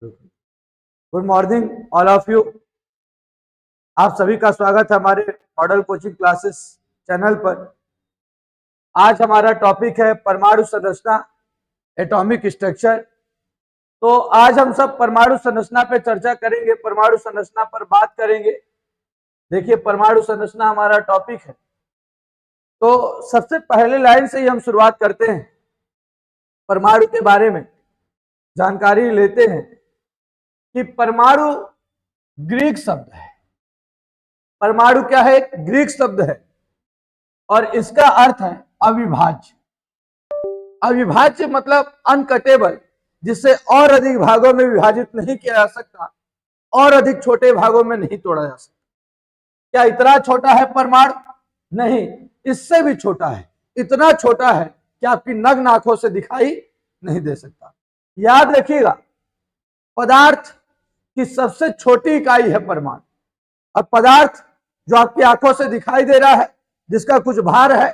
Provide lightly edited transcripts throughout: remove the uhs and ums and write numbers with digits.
Good morning all of you. आप सभी का स्वागत है हमारे मॉडल कोचिंग क्लासेस चैनल पर। आज हमारा टॉपिक है परमाणु संरचना, एटॉमिक स्ट्रक्चर। तो आज हम सब परमाणु संरचना पे चर्चा करेंगे, परमाणु संरचना पर बात करेंगे। देखिए, परमाणु संरचना हमारा टॉपिक है। तो सबसे पहले लाइन से ही हम शुरुआत करते हैं, परमाणु के बारे में जानकारी लेते हैं कि परमाणु ग्रीक शब्द है। परमाणु क्या है? ग्रीक शब्द है और इसका अर्थ है अविभाज्य। अविभाज्य मतलब अनकटेबल, जिससे और अधिक भागों में विभाजित नहीं किया जा सकता, और अधिक छोटे भागों में नहीं तोड़ा जा सकता। क्या इतना छोटा है परमाणु? नहीं, इससे भी छोटा है। इतना छोटा है कि आपकी नग्न आंखों से दिखाई नहीं दे सकता। याद रखिएगा, पदार्थ की सबसे छोटी इकाई है परमाणु। और पदार्थ जो आपकी आंखों से दिखाई दे रहा है, जिसका कुछ भार है,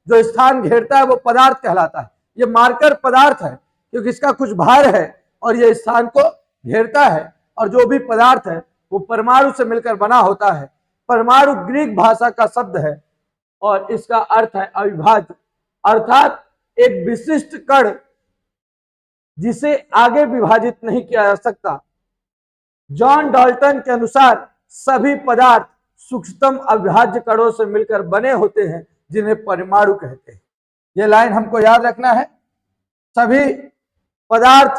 जो स्थान घेरता है, वो पदार्थ कहलाता है। ये मार्कर पदार्थ है क्योंकि इसका कुछ भार है और ये स्थान को घेरता है। और जो भी पदार्थ है वो परमाणु से मिलकर बना होता है। परमाणु ग्रीक भाषा का शब्द है और इसका अर्थ है अविभाज्य, अर्थात एक विशिष्ट कण जिसे आगे विभाजित नहीं किया जा सकता। जॉन डाल्टन के अनुसार सभी पदार्थ सूक्ष्मतम अविभाज्य कणों से मिलकर बने होते हैं, जिन्हें परमाणु कहते हैं। यह लाइन हमको याद रखना है। सभी पदार्थ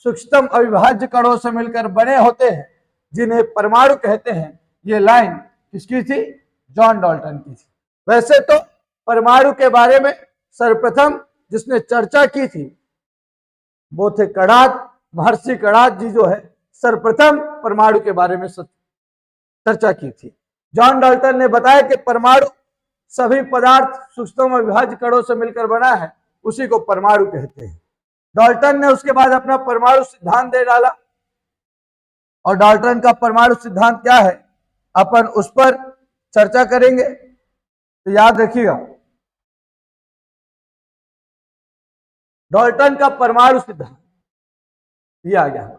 सूक्ष्मतम अविभाज्य कणों से मिलकर बने होते हैं, जिन्हें परमाणु कहते हैं। यह लाइन किसकी थी? जॉन डाल्टन की थी। वैसे तो परमाणु के बारे में सर्वप्रथम जिसने चर्चा की थी वो थे कणाद। महर्षि कणाद जी जो है सर्वप्रथम परमाणु के बारे में चर्चा की थी। जॉन डाल्टन ने बताया कि परमाणु सभी पदार्थ सूक्ष्मतम अविभाज्य कणों से मिलकर बना है, उसी को परमाणु कहते हैं। डाल्टन ने उसके बाद अपना परमाणु सिद्धांत दे डाला। और डाल्टन का परमाणु सिद्धांत क्या है, अपन उस पर चर्चा करेंगे। तो याद रखिएगा, डाल्टन का परमाणु सिद्धांत दिया गया।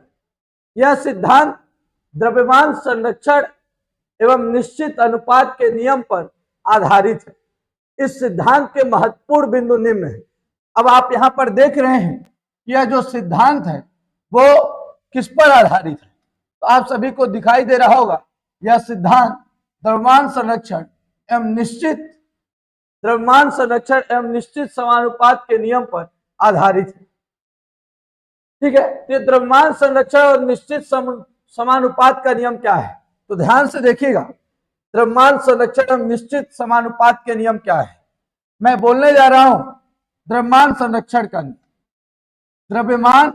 यह सिद्धांत द्रव्यमान संरक्षण एवं निश्चित अनुपात के नियम पर आधारित है। इस सिद्धांत के महत्वपूर्ण बिंदु निम्न है। अब आप यहां पर देख रहे हैं, यह जो सिद्धांत है वो किस पर आधारित है? तो आप सभी को दिखाई दे रहा होगा, यह सिद्धांत द्रव्यमान संरक्षण एवं निश्चित समानुपात के नियम पर आधारित है। ठीक है, तो द्रव्यमान संरक्षण और निश्चित समानुपात का नियम क्या है? तो ध्यान से देखिएगा, द्रव्यमान संरक्षण और निश्चित समानुपात के नियम क्या है। मैं बोलने जा रहा हूं द्रव्यमान संरक्षण का नियम, द्रव्यमान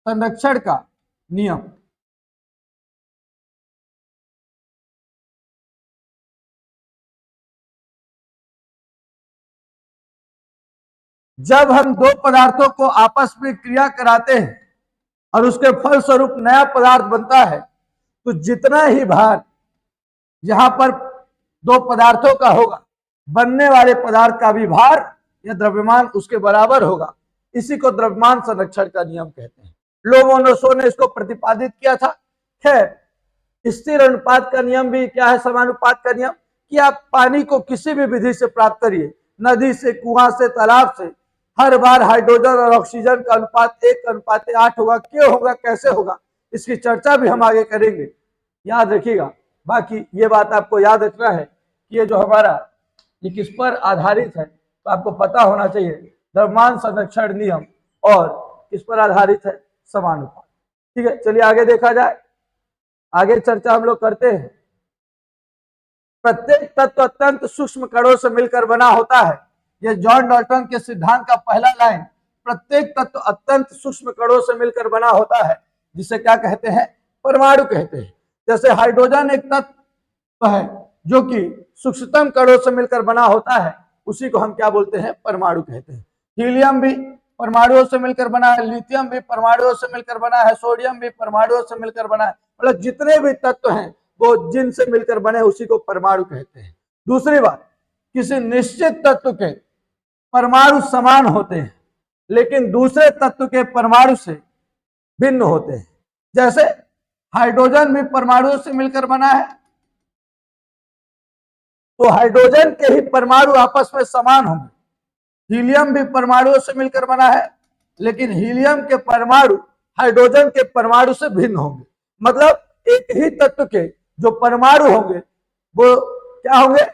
संरक्षण का नियम। जब हम दो पदार्थों को आपस में क्रिया कराते हैं और उसके फलस्वरूप नया पदार्थ बनता है, तो जितना ही भार यहां पर दो पदार्थों का होगा, बनने वाले पदार्थ का भी भार या द्रव्यमान उसके बराबर होगा। इसी को द्रव्यमान संरक्षण का नियम कहते हैं। लोमोनोसो ने इसको प्रतिपादित किया था। खैर, स्थिर अनुपात का नियम भी क्या है? समानुपात का नियम, कि आप पानी को किसी भी विधि से प्राप्त करिए, नदी से, कुआं से, तालाब से, हर बार हाइड्रोजन और ऑक्सीजन का अनुपात 1:8 होगा। क्यों होगा, कैसे होगा, इसकी चर्चा भी हम आगे करेंगे। याद रखिएगा, बाकी ये बात आपको याद रखना है कि ये जो हमारा ये किस पर आधारित है, तो आपको पता होना चाहिए द्रव्यमान संरक्षण नियम और किस पर आधारित है? समानुपात। ठीक है, चलिए आगे देखा जाए। आगे चर्चा हम लोग करते हैं। प्रत्येक तत्व अत्यंत सूक्ष्म कणों से मिलकर बना होता है। यह जॉन डाल्टन के सिद्धांत का पहला लाइन। प्रत्येक तत्व अत्यंत सूक्ष्म कणों से मिलकर बना होता है, जिसे क्या कहते हैं? परमाणु कहते हैं। जैसे हाइड्रोजन एक तत्व है जो कि सूक्ष्मतम कणों से मिलकर बना होता है, उसी को हम क्या बोलते हैं? परमाणु कहते हैं। हीलियम भी परमाणुओं से मिलकर बना है, लिथियम भी परमाणुओं से मिलकर बना है, सोडियम भी परमाणुओं से मिलकर बना है। मतलब जितने भी तत्व हैं वो जिनसे मिलकर बने उसी को परमाणु कहते हैं। दूसरी बात, किसी निश्चित तत्व के परमाणु समान होते हैं लेकिन दूसरे तत्व के परमाणु से भिन्न होते हैं। जैसे हाइड्रोजन भी परमाणुओं से मिलकर बना है, तो हाइड्रोजन के ही परमाणु आपस में समान होंगे। हीलियम भी परमाणुओं से मिलकर बना है, लेकिन हीलियम के परमाणु हाइड्रोजन के परमाणु से भिन्न होंगे। मतलब एक ही तत्व के जो परमाणु होंगे वो क्या होंगे,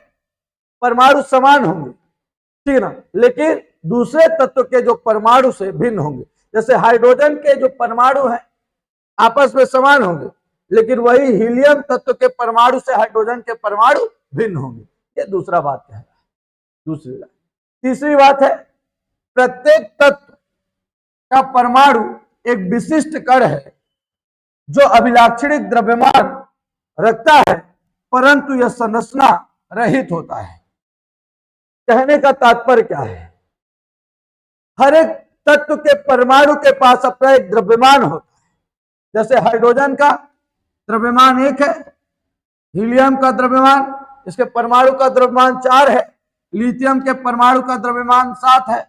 परमाणु समान होंगे, ठीक है ना, लेकिन दूसरे तत्व के जो परमाणु से भिन्न होंगे। जैसे हाइड्रोजन के जो परमाणु हैं आपस में समान होंगे, लेकिन वही हीलियम तत्व के परमाणु से हाइड्रोजन के परमाणु भिन्न होंगे। ये दूसरा बात है। दूसरी बात। तीसरी बात है, प्रत्येक तत्व का परमाणु एक विशिष्ट कण है जो अभिलाक्षणिक द्रव्यमान रखता है, परंतु यह संरचना रहित होता है। कहने का तात्पर्य क्या है, हर एक तत्व के परमाणु के पास अपना एक द्रव्यमान होता है। जैसे हाइड्रोजन का द्रव्यमान 1 है, हीलियम का द्रव्यमान, इसके परमाणु का द्रव्यमान 4 है, लिथियम के परमाणु का द्रव्यमान 7 है।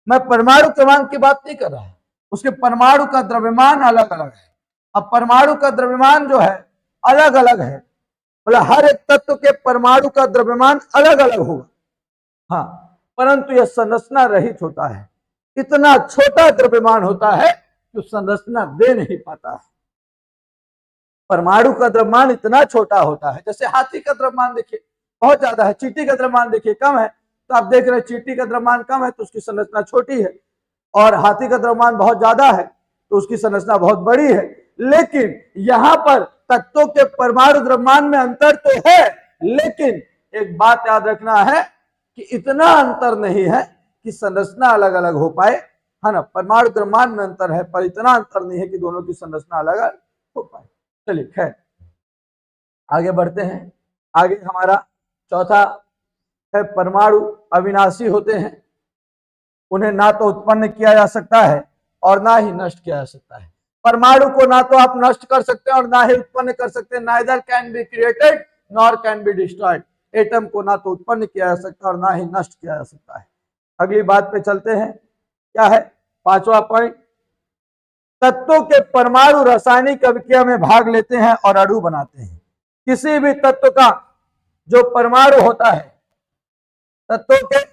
मैं परमाणु क्रमांक की बात नहीं कर रहा, उसके परमाणु का द्रव्यमान अलग अलग है। अब परमाणु का द्रव्यमान जो है अलग अलग है, मतलब हर एक तत्व के परमाणु का द्रव्यमान अलग अलग होगा, हाँ, परंतु यह संरचना रहित होता है। इतना छोटा द्रव्यमान होता है कि संरचना दे नहीं पाता है। परमाणु का द्रव्यमान इतना छोटा होता है, जैसे हाथी का द्रव्यमान देखिए बहुत ज्यादा है, चींटी का द्रव्यमान देखिए कम है, तो आप देख रहे हैं चींटी का द्रव्यमान कम है तो उसकी संरचना छोटी है, और हाथी का द्रव्यमान बहुत ज्यादा है तो उसकी संरचना बहुत बड़ी है। लेकिन यहां पर तत्वों के परमाणु द्रव्यमान में अंतर तो है, लेकिन एक बात याद रखना है कि इतना अंतर नहीं है कि संरचना अलग अलग हो पाए, है ना। परमाणु द्रव्यमान में अंतर है पर इतना अंतर नहीं है कि दोनों की संरचना अलग अलग हो पाए। चलिए खैर आगे बढ़ते हैं। आगे हमारा चौथा है, परमाणु अविनाशी होते हैं, उन्हें ना तो उत्पन्न किया जा सकता है और ना ही नष्ट किया जा सकता है। परमाणु को ना तो आप नष्ट कर सकते हैं और ना ही उत्पन्न कर सकते हैं, neither can be created nor can be destroyed. Atom को ना तो उत्पन्न किया जा सकता और ना ही नष्ट किया जा सकता है। अगली बात पे चलते हैं, क्या है पांचवा पॉइंट, तत्वों के परमाणु रासायनिक अभिक्रिया में भाग लेते हैं और अणु बनाते हैं। किसी भी तत्व का जो परमाणु होता है, तत्वों के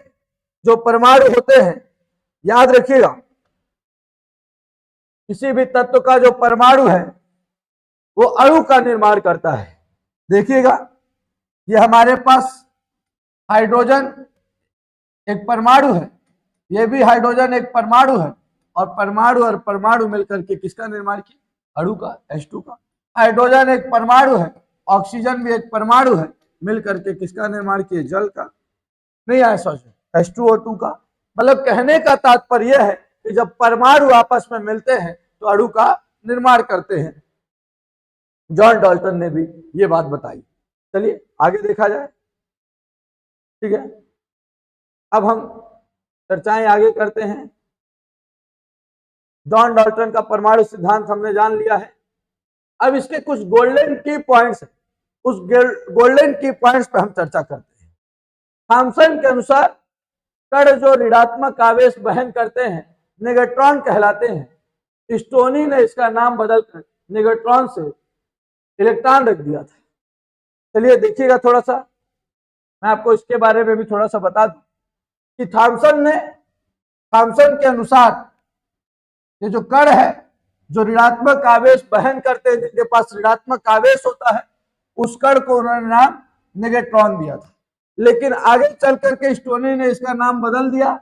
जो परमाणु होते हैं, याद रखिएगा, किसी भी तत्व का जो परमाणु है वो अणु का निर्माण करता है। देखिएगा ये हमारे पास हाइड्रोजन एक परमाणु है, ये भी हाइड्रोजन एक परमाणु है, और परमाणु मिलकर के किसका निर्माण किया, अणु का, H2 का। हाइड्रोजन एक परमाणु है, ऑक्सीजन भी एक परमाणु है, मिलकर के किसका निर्माण किए, जल का, नहीं आया सोच, H2O2 का। मतलब कहने का तात्पर्य यह है कि जब परमाणु आपस में मिलते हैं तो अणु का निर्माण करते हैं। जॉन डाल्टन ने भी ये बात बताई। चलिए आगे देखा जाए, ठीक है। अब हम चर्चाएं आगे करते हैं। जॉन डाल्टन का परमाणु सिद्धांत हमने जान लिया है। अब इसके कुछ गोल्डन की पॉइंट्स हैं, उस गोल्डन की पॉइंट्स पे हम चर्चा करते हैं। थॉमसन के अनुसार कण जो ऋणात्मक आवेश वहन करते हैं निगेट्रॉन कहलाते हैं। स्टोनी ने इसका नाम बदलकर निगेट्रॉन से इलेक्ट्रॉन रख दिया था। चलिए देखिएगा थोड़ा सा, मैं आपको इसके बारे में भी थोड़ा सा बता दूं कि थॉमसन के अनुसार ये जो कण है जो ऋणात्मक आवेश वहन करते हैं, जिनके पास ऋणात्मक आवेश होता है, उस कण को उन्होंने नाम निगेट्रॉन दिया था। लेकिन आगे चल करके स्टोनी ने इसका नाम बदल दिया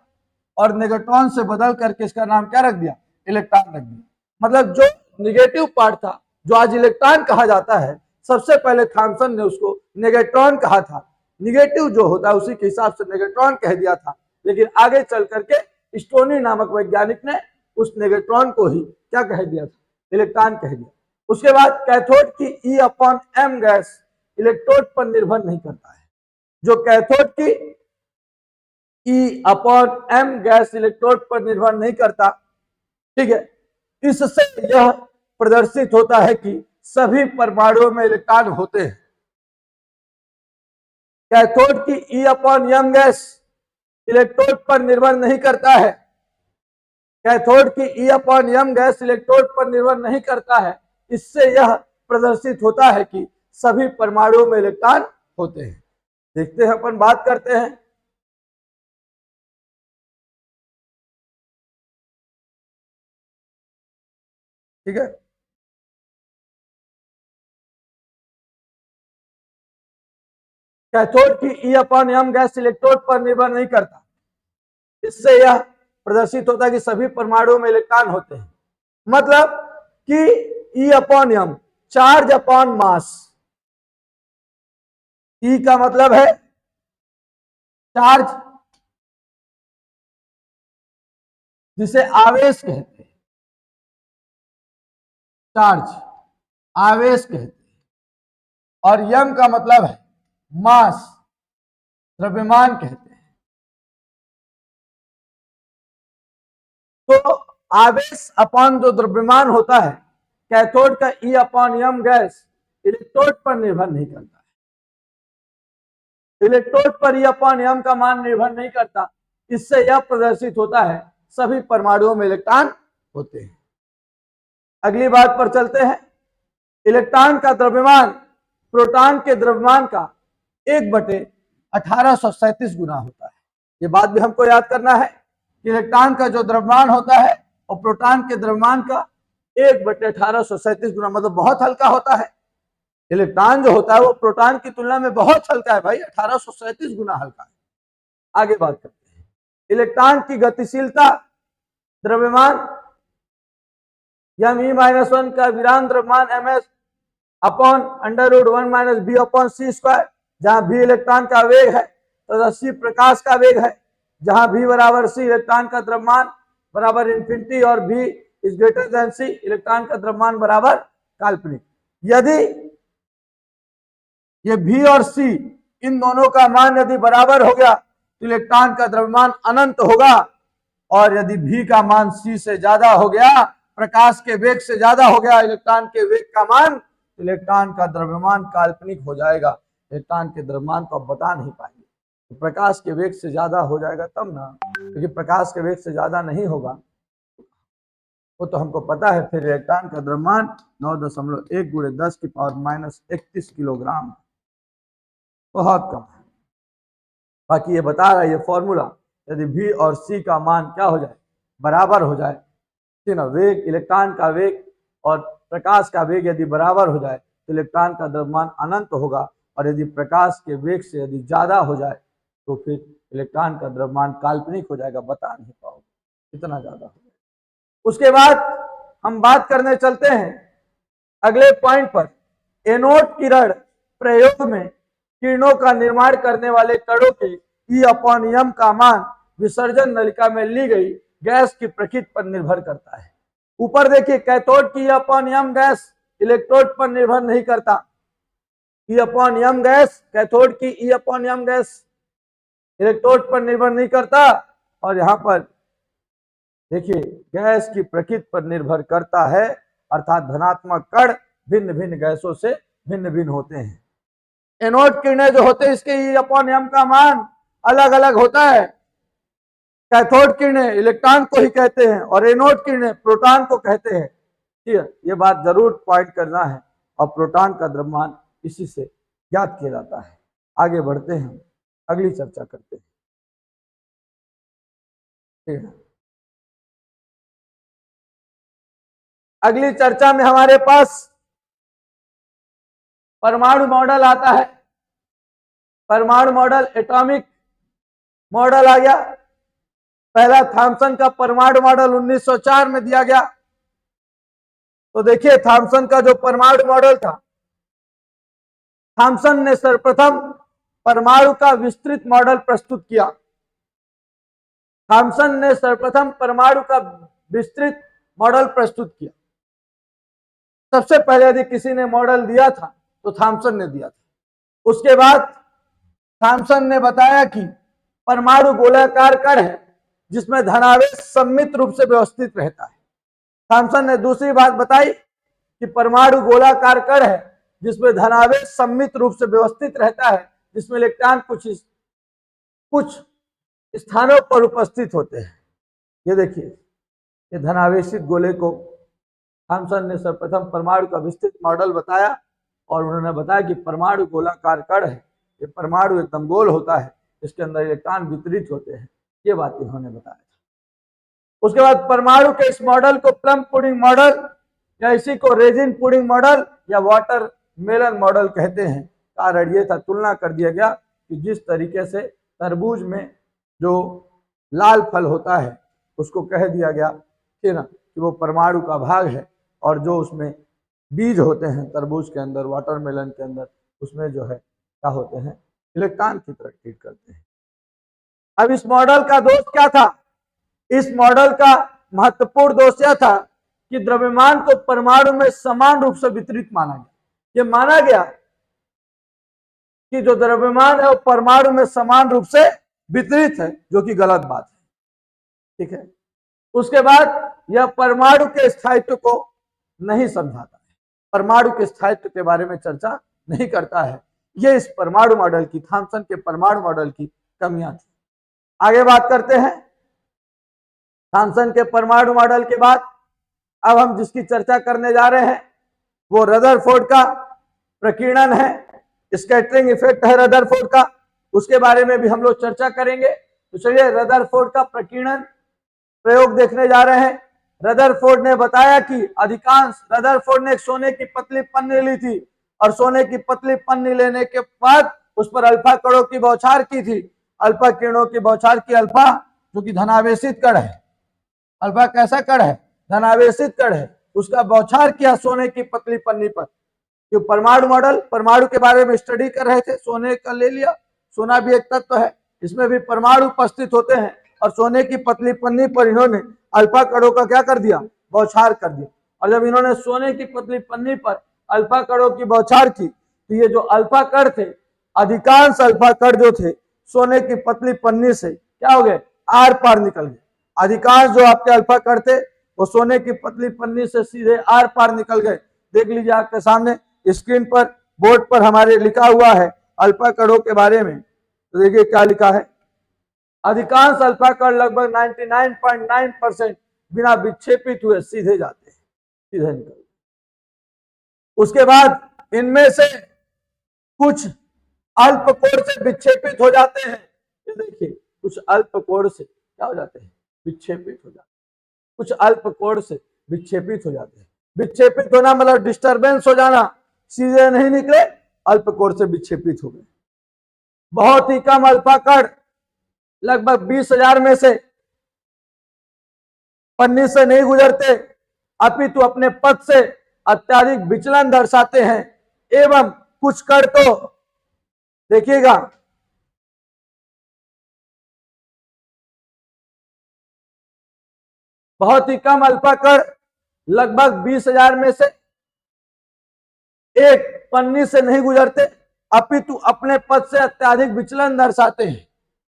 और निगेट्रॉन से बदल करके इसका नाम क्या रख दिया, इलेक्ट्रॉन रख दिया। मतलब जो निगेटिव पार्ट था, जो आज इलेक्ट्रॉन कहा जाता है, सबसे पहले थॉमसन ने उसको निगेट्रॉन कहा था। निगेटिव जो होता है उसी के हिसाब से निगेट्रॉन कह दिया था, लेकिन आगे चल करके स्टोनी नामक वैज्ञानिक ने उस निगेट्रॉन को ही क्या कह दिया था, इलेक्ट्रॉन कह दिया। उसके बाद कैथोड की E/m गैस इलेक्ट्रोड पर निर्भर नहीं करता है। जो कैथोड की E/m गैस इलेक्ट्रोड पर निर्भर नहीं करता, ठीक है। इससे यह प्रदर्शित होता है कि सभी परमाणुओं में इलेक्ट्रॉन होते हैं। कैथोड की E/m गैस इलेक्ट्रोड पर निर्भर नहीं करता है। कैथोड की E/m गैस इलेक्ट्रोड पर निर्भर नहीं करता है, इससे यह प्रदर्शित होता है कि सभी परमाणुओं में इलेक्ट्रॉन होते हैं। देखते हैं, अपन बात करते हैं। ठीक है, कैथोड की E/m गैस इलेक्ट्रोड पर निर्भर नहीं करता। इससे यह प्रदर्शित होता है कि सभी परमाणुओं में इलेक्ट्रॉन होते हैं। मतलब कि E/m charge upon mass. E का मतलब है चार्ज, जिसे आवेश कहते हैं। चार्ज, आवेश कहते हैं। और यम का मतलब है मास, द्रव्यमान कहते हैं। तो आवेश अपॉन जो द्रव्यमान होता है, कैथोड का E/m गैस इलेक्ट्रोड पर निर्भर नहीं करता है। इलेक्ट्रोड पर E/m का मान निर्भर नहीं करता। इससे यह प्रदर्शित होता है सभी परमाणुओं में इलेक्ट्रॉन होते हैं। अगली बात पर चलते हैं। इलेक्ट्रॉन का द्रव्यमान प्रोटॉन के द्रव्यमान का 1/1837 गुना होता है। ये बात भी हमको याद करना है कि इलेक्ट्रॉन का जो द्रव्यमान होता है और प्रोटॉन के द्रव्यमान का 1/1837 गुना, मतलब बहुत हल्का होता है। इलेक्ट्रॉन जो होता है वो प्रोटॉन की तुलना में बहुत हल्का है भाई, 1837 गुना हल्का है। आगे बात करते हैं। इलेक्ट्रॉन की गतिशीलता द्रव्यमान m(e)-1 का विराम द्रव्यमान ms अपॉन √1 - b/c², जहां b इलेक्ट्रॉन का वेग है तथा c प्रकाश का वेग है, जहां b बराबर c इलेक्ट्रॉन का द्रव्यमान बराबर इंफिनिटी और b is greater than c electron का द्रव्यमान बराबर काल्पनिक। यदि ये b और c इन दोनों का मान यदि बराबर हो गया तो इलेक्ट्रॉन का द्रव्यमान अनंत होगा, और यदि v का मान c से ज्यादा हो गया, प्रकाश के वेग से ज्यादा हो गया इलेक्ट्रॉन के वेग का मान, इलेक्ट्रॉन का द्रव्यमान काल्पनिक हो जाएगा। इलेक्ट्रॉन के द्रव्यमान को आप बता नहीं पाएंगे। तो प्रकाश के वेग से ज्यादा हो जाएगा तब ना, क्योंकि प्रकाश के वेग से ज्यादा नहीं होगा वो तो हमको पता है। फिर इलेक्ट्रॉन का द्रव्यमान 9.1 × 10⁻³ किलोग्राम, बहुत कम है। बाकी ये बता रहा है ये फॉर्मूला, यदि v और c का मान क्या हो जाए, बराबर हो जाए, ठीक ना, वेग, इलेक्ट्रॉन का वेग और प्रकाश का वेग यदि बराबर हो जाए तो इलेक्ट्रॉन का द्रव्यमान अनंत होगा, और यदि प्रकाश के वेग से यदि ज्यादा हो जाए तो फिर इलेक्ट्रॉन का द्रव्यमान काल्पनिक हो जाएगा, बता नहीं पाओगे इतना ज्यादा हो जाएगा। उसके बाद हम बात करने चलते हैं अगले पॉइंट पर। एनोड किरण प्रयोग में किरणों का निर्माण करने वाले कणों के E/m का मान विसर्जन नलिका में ली गई गैस की प्रकृति पर निर्भर करता है। ऊपर देखिए, कैथोड की E/m गैस इलेक्ट्रोड पर निर्भर नहीं करता। E/m गैस, कैथोड की E/m गैस इलेक्ट्रोड पर निर्भर नहीं करता, और यहां पर देखिए गैस की प्रकृति पर निर्भर करता है, अर्थात धनात्मक कण भिन्न भिन्न गैसों से भिन्न भिन्न होते हैं। एनोड किरणें जो होते हैं इसके E/m का मान अलग अलग होता है। कैथोड किरणें इलेक्ट्रॉन को ही कहते हैं और एनोड किरणें प्रोटॉन को कहते हैं। ठीक है, ये बात जरूर पॉइंट करना है। और प्रोटॉन का द्रव्यमान इसी से ज्ञात किया जाता है। आगे बढ़ते हैं, अगली चर्चा करते हैं। ठीक है, अगली चर्चा में हमारे पास परमाणु मॉडल आता है। परमाणु मॉडल, एटॉमिक मॉडल आ गया। पहला थॉमसन का परमाणु मॉडल 1904 में दिया गया। तो देखिए थॉमसन का जो परमाणु मॉडल था, थॉमसन ने सर्वप्रथम परमाणु का विस्तृत मॉडल प्रस्तुत किया। थॉमसन ने सर्वप्रथम परमाणु का विस्तृत मॉडल प्रस्तुत किया। सबसे पहले यदि किसी ने मॉडल दिया था तो थॉमसन ने दिया था। उसके बाद थॉमसन ने बताया कि परमाणु गोलाकार कण है जिसमें धनावेश सममित रूप से व्यवस्थित रहता है। थॉमसन ने दूसरी बात बताई कि परमाणु गोलाकार कण है जिसमें धनावेश सममित रूप से व्यवस्थित रहता है, जिसमें इलेक्ट्रॉन कुछ स्थानों पर उपस्थित होते हैं। ये देखिए, ये धनावेशित गोले को थॉमसन ने सर्वप्रथम परमाणु का विस्तृत मॉडल बताया और उन्होंने बताया कि परमाणु गोलाकार कण है, ये परमाणु एकदम गोल होता है, इसके अंदर इलेक्ट्रॉन वितरित होते हैं, ये बात इन्होंने बताया। उसके बाद परमाणु के इस मॉडल को प्लम पुडिंग मॉडल या इसी को रेजिन पुडिंग मॉडल या वाटर मेलन मॉडल कहते हैं। कारण ये था, तुलना कर दिया गया कि जिस तरीके से तरबूज में जो लाल फल होता है उसको कह दिया गया कि ना कि वो परमाणु का भाग है, और जो उसमें बीज होते हैं तरबूज के अंदर, वाटरमेलन के अंदर, उसमें जो है क्या होते हैं, इलेक्ट्रॉन की तरह ट्रीट करते हैं। अब इस मॉडल का दोष क्या था? इस मॉडल का महत्वपूर्ण दोष यह था कि द्रव्यमान को परमाणु में समान रूप से वितरित माना गया। ये माना गया कि जो द्रव्यमान है वो परमाणु में समान रूप से वितरित है, जो कि गलत बात है। ठीक है। उसके बाद यह परमाणु के स्थायित्व को नहीं समझाता है, परमाणु के स्थायित्व के बारे में चर्चा नहीं करता है। यह इस परमाणु मॉडल की, थॉमसन के परमाणु मॉडल की कमियां थी। आगे बात करते हैं थॉमसन के परमाणु मॉडल के बाद अब हम जिसकी चर्चा करने जा रहे हैं वो रदरफोर्ड का प्रकीर्णन है, स्कैटरिंग इफेक्ट है रदरफोर्ड का, उसके बारे में भी हम लोग चर्चा करेंगे। तो चलिए रदरफोर्ड का प्रकीर्णन प्रयोग देखने जा रहे हैं। रदरफोर्ड ने बताया कि रदरफोर्ड ने एक सोने की पतली पन्नी ली थी और सोने की पतली पन्नी लेने के बाद उस पर अल्फा कणों की बौछार की थी। अल्फा किरणों की बौछार की, अल्फा जो कि धनावेशित कण है, अल्फा कैसा कण है, धनावेशित कण है, उसका बौछार किया सोने की पतली पन्नी पर। जो परमाणु मॉडल, परमाणु के बारे में स्टडी कर रहे थे, सोने का ले लिया, सोना भी एक तत्व है, इसमें भी परमाणु उपस्थित होते हैं, और सोने की पतली पन्नी पर इन्होंने अल्फा कणों का क्या कर दिया, बौछार कर दिया। और जब इन्होंने सोने की पतली पन्नी पर अल्फा कणों की बौछार की तो ये जो अल्फा कण थे, अधिकांश अल्फा कण जो थे सोने की पतली पन्नी से क्या हो गए, आर पार निकल गए। अधिकांश जो आपके अल्फा कण थे वो सोने की पतली पन्नी से सीधे आर पार निकल गए। देख लीजिए आपके सामने स्क्रीन पर, बोर्ड पर हमारे लिखा हुआ है अल्फा कणों के बारे में। तो देखिए क्या लिखा है, अधिकांश अल्फा कण लगभग 99.9% बिना विक्षेपित हुए सीधे जाते हैं, सीधे निकल। उसके बाद इनमें से कुछ अल्प कोण से विक्षेपित हो जाते हैं। ये देखिए कुछ अल्प कोण से क्या हो जाते हैं, विक्षेपित हो जाते हैं, कुछ अल्प कोण से विक्षेपित हो जाते हैं। विक्षेपित होना मतलब डिस्टरबेंस हो जाना, सीधे नहीं निकले, अल्प कोण से विक्षेपित हो गए। बहुत ही कम अल्फा कण लगभग 20,000 में से पन्नी से नहीं गुजरते, अपितु अपने पथ से अत्याधिक विचलन दर्शाते हैं। एवं कुछ कण तो देखिएगा बहुत ही कम अल्फा कण लगभग 20,000 में से एक पन्नी से नहीं गुजरते, अपितु अपने पथ से अत्याधिक विचलन दर्शाते हैं।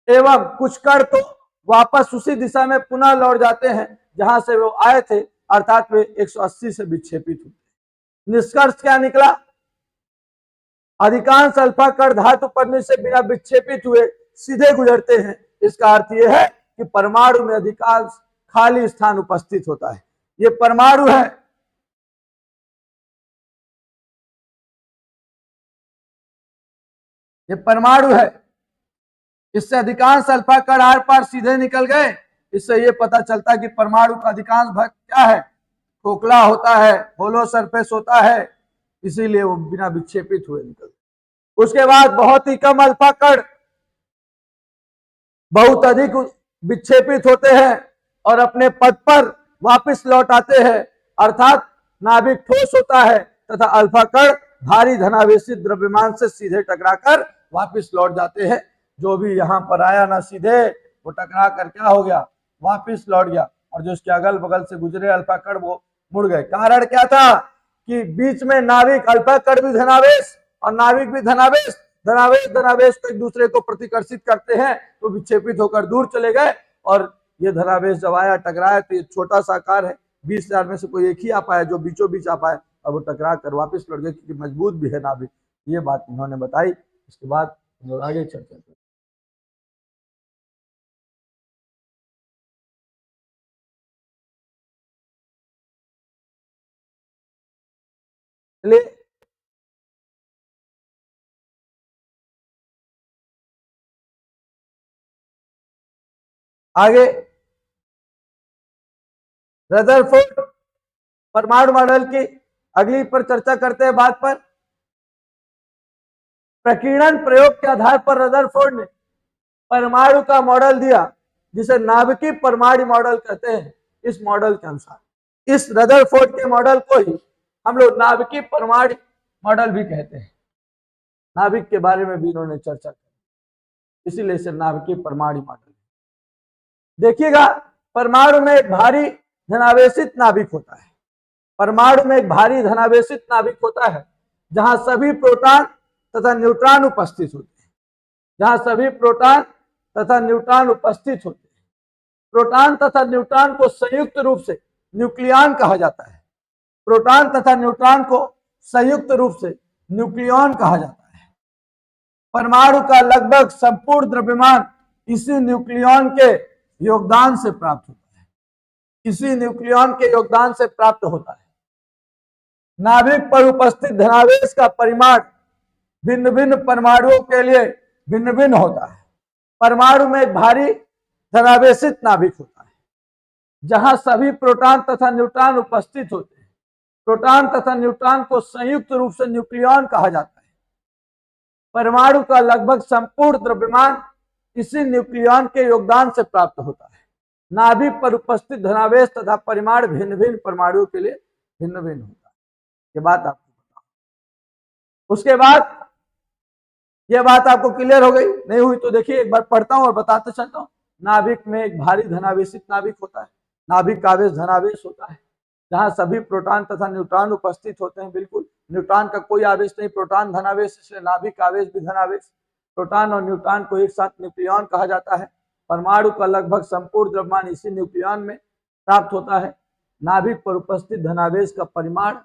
एवं कुछ कण तो वापस उसी दिशा में पुनः लौट जाते हैं जहां से वो आए थे, अर्थात वे 180 से विक्षेपित हुए। निष्कर्ष क्या निकला, अधिकांश अल्फा कण धातु पन्नी से बिना विक्षेपित हुए सीधे गुजरते हैं। इसका अर्थ यह है कि परमाणु में अधिकांश खाली स्थान उपस्थित होता है। ये परमाणु है, ये परमाणु है, इससे अधिकांश अल्फा कण आर पार सीधे निकल गए। इससे यह पता चलता है कि परमाणु का अधिकांश भाग क्या है, खोखला होता है, होलो सरफेस होता है, इसीलिए वो बिना विक्षेपित हुए निकल। उसके बाद बहुत ही कम अल्फा कण बहुत अधिक विक्षेपित होते हैं और अपने पथ पर वापस लौट आते हैं, अर्थात नाभिक ठोस होता है तथा अल्फा कण भारी धनावेशित द्रव्यमान से सीधे टकराकर वापस लौट जाते हैं। जो भी यहां पर आया ना सीधे, वो टकरा कर क्या हो गया, वापस लौट गया, और जो इसके अगल बगल से गुजरे अल्फा कण वो मुड़ गए। कारण क्या था कि बीच में नाभिक, अल्फा कण भी धनावेश और नाभिक भी धनावेश, धनावेश धनावेश को एक दूसरे को प्रतिकर्षित करते हैं, तो विक्षेपित होकर दूर चले गए। और ये धनावेश जब आया टकराया तो ये छोटा सा आकार है, 20,000 में से कोई एक ही आ पाया जो बीचों बीच आ पाए, और वो टकरा कर वापस लौट गए क्योंकि मजबूत भी है नाभिक। ये बात इन्होंने बताई। इसके बाद हम लोग आगे चर्चा करें। चलिए आगे, रदरफोर्ड परमाणु मॉडल की अगली पर चर्चा करते हैं बात पर। प्रकीर्णन प्रयोग के आधार पर रदरफोर्ड ने परमाणु का मॉडल दिया, जिसे नाभिकीय परमाणु मॉडल कहते हैं। इस मॉडल के अनुसार, इस रदरफोर्ड के मॉडल को ही हम लोग नाभिकीय परमाणु मॉडल भी कहते हैं। नाभिक के बारे में भी इन्होंने चर्चा की, इसीलिए इसे नाभिकीय परमाणु मॉडल। देखिएगा, परमाणु में एक भारी धनावेशित नाभिक होता है। परमाणु में एक भारी धनावेशित नाभिक होता है, जहां सभी प्रोटॉन तथा न्यूट्रॉन उपस्थित होते हैं। जहां सभी प्रोटॉन तथा न्यूट्रॉन उपस्थित होते हैं। प्रोटॉन तथा न्यूट्रॉन को संयुक्त रूप से न्यूक्लियॉन कहा जाता है। प्रोटॉन तथा न्यूट्रॉन को संयुक्त रूप से न्यूक्लियॉन कहा जाता है। परमाणु का लगभग संपूर्ण द्रव्यमान इसी न्यूक्लियॉन के योगदान से प्राप्त होता है। इसी न्यूक्लियॉन के योगदान से प्राप्त होता है। नाभिक पर उपस्थित धनावेश का परिमाण भिन्न भिन्न परमाणुओं के लिए भिन्न भिन्न होता है। परमाणु में एक भारी धनावेशित नाभिक होता है, जहां सभी प्रोटॉन तथा न्यूट्रॉन उपस्थित होते हैं। प्रोटॉन तथा न्यूट्रॉन को संयुक्त रूप से न्यूक्लियॉन कहा जाता है। परमाणु का लगभग संपूर्ण द्रव्यमान इसी न्यूक्लियॉन के योगदान से प्राप्त होता है। नाभिक पर उपस्थित धनावेश तथा परिमाण भिन्न भिन्न परमाणुओं के लिए भिन्न भिन्न होता है। ये बात आपको बताओ। उसके बाद यह बात आपको क्लियर हो गई? नहीं हुई तो देखिए, एक बार पढ़ता हूं और बताते चलता हूं। नाभिक में एक भारी धनावेशित नाभिक होता है। नाभिक का आवेश धनावेश होता है, जहां सभी प्रोटॉन तथा न्यूट्रॉन उपस्थित होते हैं। बिल्कुल, न्यूट्रॉन का कोई आवेश नहीं, प्रोटॉन धनावेश, इसलिए नाभिक का आवेश भी धनावेश। प्रोटॉन और न्यूट्रॉन को एक साथ न्यूक्लियॉन कहा जाता है। परमाणु का लगभग संपूर्ण द्रव्यमान इसी न्यूक्लियॉन में प्राप्त होता है। नाभिक पर उपस्थित धनावेश का परिमाण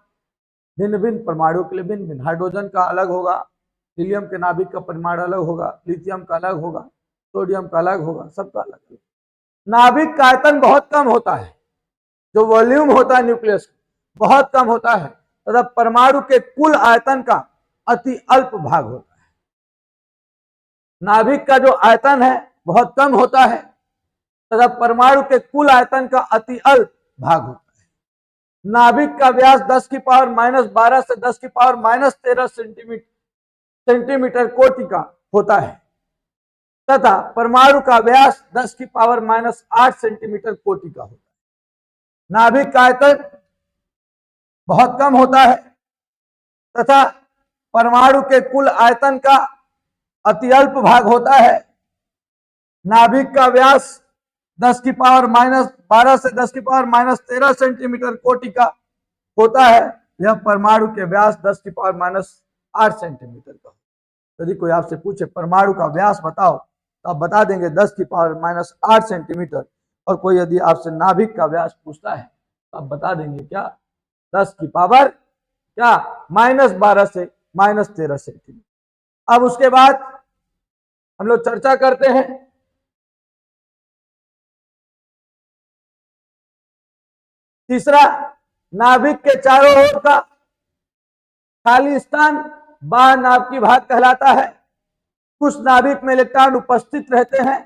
भिन्न भिन्न परमाणुओं के लिए भिन्न भिन्न। हाइड्रोजन का अलग होगा, हीलियम के नाभिक का परिमाण अलग होगा, लिथियम का अलग होगा, सोडियम का अलग होगा, सबका अलग अलग। नाभिक का आयतन बहुत कम होता है, जो वॉल्यूम होता है न्यूक्लियस बहुत कम होता है, तथा परमाणु के कुल आयतन का अति अल्प भाग होता है। नाभिक का जो आयतन है बहुत कम होता है, तथा परमाणु के कुल आयतन का अति अल्प भाग होता है। नाभिक का व्यास 10 की पावर -12 से 10 की पावर -13 सेंटीमीटर कोटि का होता है, तथा परमाणु का व्यास 10 की पावर -8 सेंटीमीटर कोटि का होता है। नाभिक का आयतन बहुत कम होता है, तथा परमाणु के कुल आयतन का अति अल्प भाग होता है। नाभिक का व्यास 10 की पावर -12 से 10 की पावर -13 सेंटीमीटर कोटि का होता है। यह परमाणु के व्यास 10 की पावर -8 सेंटीमीटर का। यदि कोई आपसे पूछे परमाणु का व्यास बताओ, तो आप बता देंगे 10 की पावर -8 सेंटीमीटर। और कोई यदि आपसे नाभिक का व्यास पूछता है, तो आप बता देंगे क्या? 10 की पावर क्या -12 से -13 सेंटीमीटर। अब उसके बाद हम लोग चर्चा करते हैं तीसरा, नाभिक के चारों ओर का खाली स्थान बाह्य नाभिकीय भाग कहलाता है। कुछ नाभिक में इलेक्ट्रॉन उपस्थित रहते हैं।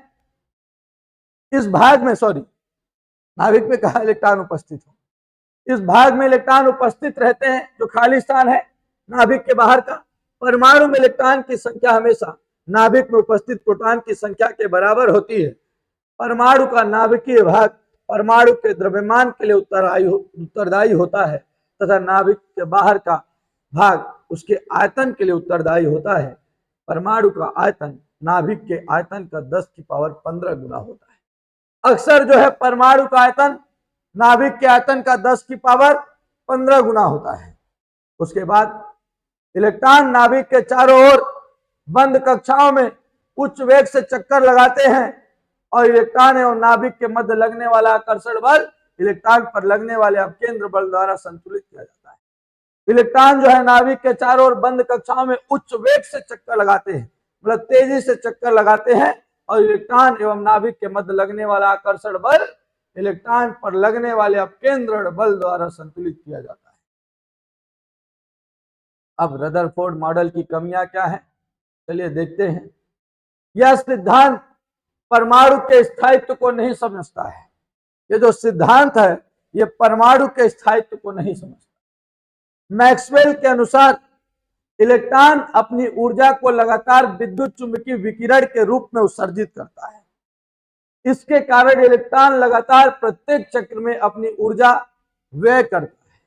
इस भाग में, सॉरी, नाभिक में कहा इलेक्ट्रॉन उपस्थित हो, इस भाग में इलेक्ट्रॉन उपस्थित रहते हैं, जो खाली स्थान है नाभिक के बाहर का। परमाणु में इलेक्ट्रॉन की संख्या हमेशा नाभिक में उपस्थित प्रोटॉन की संख्या के बराबर होती है। परमाणु का नाभिकीय भाग परमाणु के द्रव्यमान के लिए उत्तरदायी होता है, तथा नाभिक के बाहर का भाग उसके आयतन के लिए उत्तरदायी होता है। परमाणु का आयतन नाभिक के आयतन का 10 की पावर 15 गुना होता है। अक्सर जो है परमाणु का आयतन नाभिक के आयतन का 10 की पावर 15 गुना होता है। उसके बाद इलेक्ट्रॉन नाभिक के चारों ओर बंद कक्षाओं में उच्च वेग से चक्कर लगाते हैं, और इलेक्ट्रॉन एवं नाभिक के मध्य लगने वाला आकर्षण बल इलेक्ट्रॉन पर लगने वाले अपकेंद्र बल द्वारा संतुलित किया जाता है। इलेक्ट्रॉन जो है नाभिक के चारों ओर बंद कक्षाओं में उच्च वेग से चक्कर लगाते हैं, मतलब तेजी से चक्कर लगाते हैं, और इलेक्ट्रॉन एवं नाभिक के मध्य लगने वाला आकर्षण बल इलेक्ट्रॉन पर लगने वाले अपकेंद्र बल द्वारा संतुलित किया जाता है। अब रदरफोर्ड मॉडल की कमियां क्या है, चलिए देखते हैं। यह सिद्धांत परमाणु के स्थायित्व को नहीं समझता है। ये जो सिद्धांत है ये परमाणु के स्थायित्व को नहीं समझता। मैक्सवेल के अनुसार इलेक्ट्रॉन अपनी ऊर्जा को लगातार विद्युत चुंबकीय विकिरण के रूप में उत्सर्जित करता है। इसके कारण इलेक्ट्रॉन लगातार प्रत्येक चक्र में अपनी ऊर्जा व्यय करता है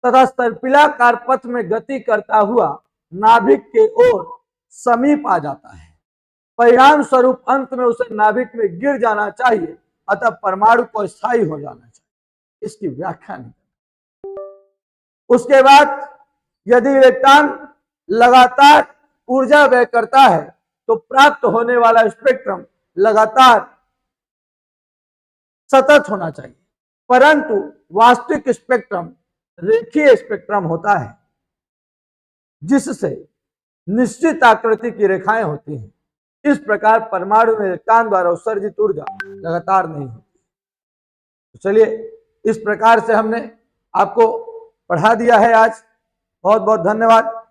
तथा सर्पिलाकार पथ में गति करता हुआ नाभिक के ओर समीप आ जाता है। परिणाम स्वरूप अंत में उसे नाभिक में गिर जाना चाहिए, अतः परमाणु को स्थायी हो जाना चाहिए। इसकी व्याख्या नहीं। उसके बाद यदि इलेक्ट्रॉन लगातार ऊर्जा व्यय करता है तो प्राप्त होने वाला स्पेक्ट्रम लगातार सतत होना चाहिए, परंतु वास्तविक स्पेक्ट्रम रेखीय स्पेक्ट्रम होता है जिससे निश्चित आकृति की रेखाएं होती हैं। इस प्रकार परमाणु में इलेक्ट्रॉन द्वारा उत्सर्जित ऊर्जा लगातार नहीं होती। तो चलिए इस प्रकार से हमने आपको पढ़ा दिया है आज। बहुत बहुत धन्यवाद।